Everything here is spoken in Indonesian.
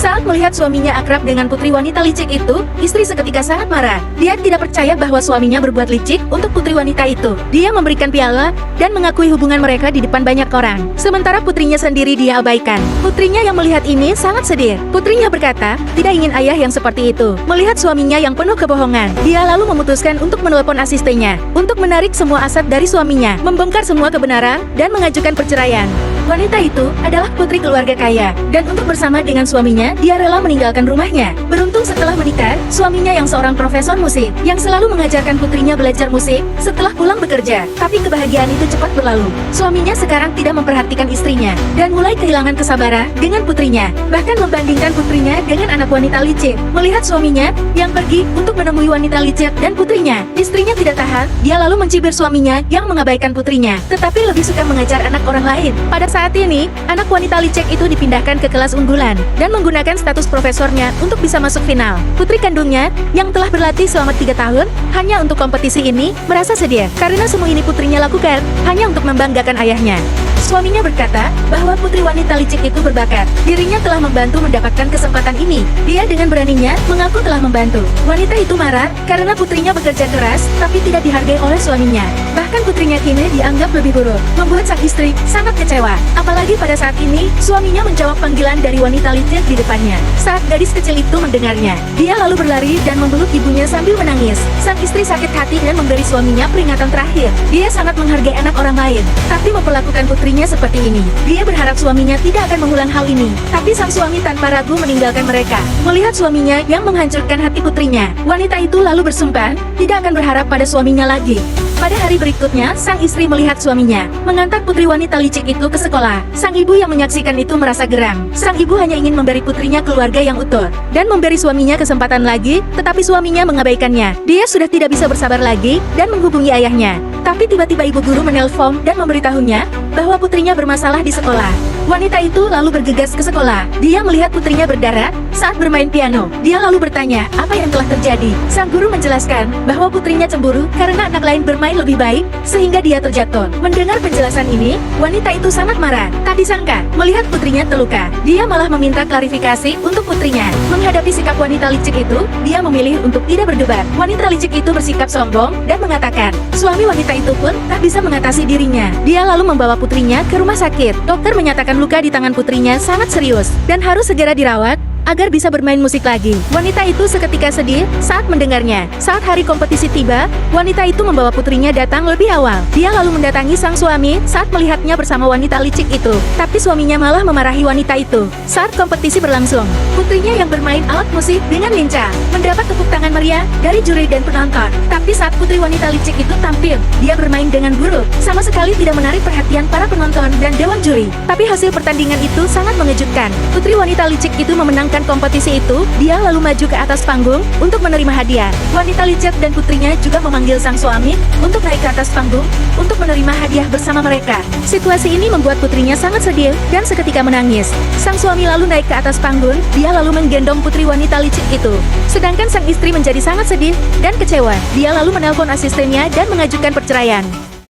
Saat melihat suaminya akrab dengan putri wanita licik itu, istri seketika sangat marah. Dia tidak percaya bahwa suaminya berbuat licik untuk putri wanita itu. Dia memberikan piala dan mengakui hubungan mereka di depan banyak orang. Sementara putrinya sendiri dia abaikan. Putrinya yang melihat ini sangat sedih. Putrinya berkata, tidak ingin ayah yang seperti itu. Melihat suaminya yang penuh kebohongan, dia lalu memutuskan untuk menelepon asistennya untuk menarik semua aset dari suaminya, membongkar semua kebenaran, dan mengajukan perceraian. Wanita itu adalah putri keluarga kaya, dan untuk bersama dengan suaminya, dia rela meninggalkan rumahnya. Beruntung setelah menikah, suaminya yang seorang profesor musik, yang selalu mengajarkan putrinya belajar musik setelah pulang bekerja. Tapi kebahagiaan itu cepat berlalu. Suaminya sekarang tidak memperhatikan istrinya, dan mulai kehilangan kesabaran dengan putrinya. Bahkan membandingkan putrinya dengan anak wanita licik. Melihat suaminya yang pergi untuk menemui wanita licik dan putrinya, istrinya tidak tahan, dia lalu mencibir suaminya yang mengabaikan putrinya, tetapi lebih suka mengajar anak orang lain. Pada saat ini, anak wanita licik itu dipindahkan ke kelas unggulan dan menggunakan status profesornya untuk bisa masuk final. Putri kandungnya, yang telah berlatih selama 3 tahun, hanya untuk kompetisi ini, merasa sedih karena semua ini putrinya lakukan hanya untuk membanggakan ayahnya. Suaminya berkata bahwa putri wanita licik itu berbakat. Dirinya telah membantu mendapatkan kesempatan ini. Dia dengan beraninya mengaku telah membantu. Wanita itu marah karena putrinya bekerja keras tapi tidak dihargai oleh suaminya. Bahkan putrinya kini dianggap lebih buruk, membuat sang istri sangat kecewa. Apalagi pada saat ini, suaminya menjawab panggilan dari wanita licik di depannya. Saat gadis kecil itu mendengarnya, dia lalu berlari dan memeluk ibunya sambil menangis. Sang istri sakit hati dan memberi suaminya peringatan terakhir. Dia sangat menghargai anak orang lain, tapi memperlakukan putrinya seperti ini. Dia berharap suaminya tidak akan mengulang hal ini. Tapi sang suami tanpa ragu meninggalkan mereka. Melihat suaminya yang menghancurkan hati putrinya, wanita itu lalu bersumpah tidak akan berharap pada suaminya lagi. Pada hari berikutnya, sang istri melihat suaminya mengantar putri wanita licik itu ke sekolah. Sang ibu yang menyaksikan itu merasa geram. Sang ibu hanya ingin memberi putrinya keluarga yang utuh dan memberi suaminya kesempatan lagi, tetapi suaminya mengabaikannya. Dia sudah tidak bisa bersabar lagi dan menghubungi ayahnya. Tapi tiba-tiba ibu guru menelpon dan memberitahunya bahwa putrinya bermasalah di sekolah. Wanita itu lalu bergegas ke sekolah. Dia melihat putrinya berdarah saat bermain piano. Dia lalu bertanya apa yang telah terjadi. Sang guru menjelaskan bahwa putrinya cemburu karena anak lain bermain lebih baik sehingga dia terjatuh. Mendengar penjelasan ini, wanita itu sangat marah. Tak disangka, melihat putrinya terluka, dia malah meminta klarifikasi untuk putrinya. Menghadapi sikap wanita licik itu, dia memilih untuk tidak berdebat. Wanita licik itu bersikap sombong dan mengatakan, suami wanita itu pun tak bisa mengatasi dirinya. Dia lalu membawa putrinya ke rumah sakit. Dokter menyatakan luka di tangan putrinya sangat serius dan harus segera dirawat agar bisa bermain musik lagi. Wanita itu seketika sedih saat mendengarnya. Saat hari kompetisi tiba, wanita itu membawa putrinya datang lebih awal. Dia lalu mendatangi sang suami saat melihatnya bersama wanita licik itu. Tapi suaminya malah memarahi wanita itu. Saat kompetisi berlangsung, putrinya yang bermain alat musik dengan lincah mendapat tepuk tangan meriah dari juri dan penonton. Tapi saat putri wanita licik itu tampil, dia bermain dengan buruk, sama sekali tidak menarik perhatian para penonton dan dewan juri. Tapi hasil pertandingan itu sangat mengejutkan. Putri wanita licik itu memenangkan kompetisi itu. Dia lalu maju ke atas panggung untuk menerima hadiah. Wanita licik dan putrinya juga memanggil sang suami untuk naik ke atas panggung untuk menerima hadiah bersama mereka. Situasi ini membuat putrinya sangat sedih dan seketika menangis. Sang suami lalu naik ke atas panggung. Dia lalu menggendong putri wanita licik itu. Sedangkan sang istri menjadi sangat sedih dan kecewa. Dia lalu menelpon asistennya dan mengajukan perceraian.